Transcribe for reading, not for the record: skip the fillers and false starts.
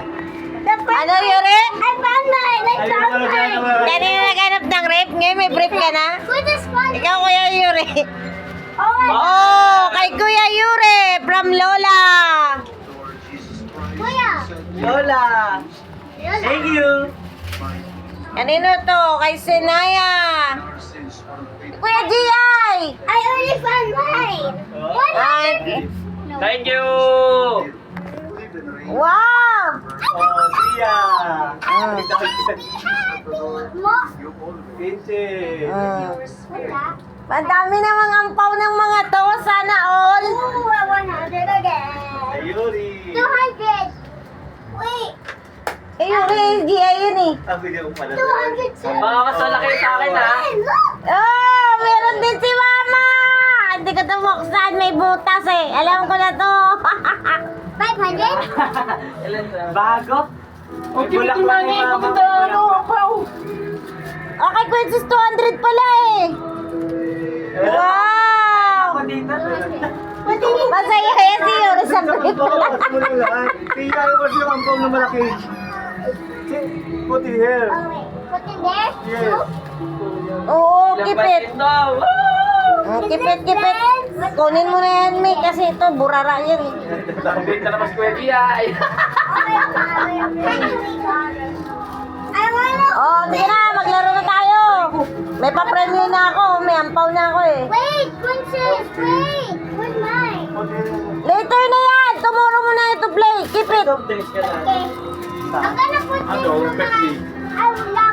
Ano, Yuri? I found mine. I found mine. Kanina naghanap ng rep, ngayon may brief ka na? Where's this one? Ikaw, Kuya Yuri. Oh, Oh, kay Kuya Yuri from Lola. Kuya. Lola. Thank you. Kanino to? Kay Senaya. Kuya G.I. I only found mine. What? Ay, Thank you. wow! Oh, Tia. Mo. Pinche. Madami namang ampaw ng mga to. Sana all. Ooh, 100 again. Ayuri. 200. Wait. Eh, Yuri, G.I. yun eh. Ang video ko pala. 200 too. Baka mas malaki sa akin, ha? Look. Oh, meron din si Mama. Hindi ko ito buksan. May butas eh. Alam ko na to. 500? Bago? Okay, bulak lang yung mama. Okay, Quincy's 200 pala eh. Wow! Ako dito. Masaya kaya si Yuri sa brief. Tia, yung yung ampaw na malaki. Put in here. Oh, wait. Put in there? Yes. Oo, kipit. Wow! Kipit. Kunin mo na yan, May, kasi ito, burara yan eh. Nakabit na naman si Kuya Tia. I wanna... Oh, sige na, maglaro na tayo. May pa-premyo na ako, may ampaw na ako eh. Wait, Princess, wait. Where's mine? Later na yan, tomorrow mo na ito play, keep it. Ito, tinis ka na. Okay. I'm gonna put this Ano, on Pepsi. my... I will not...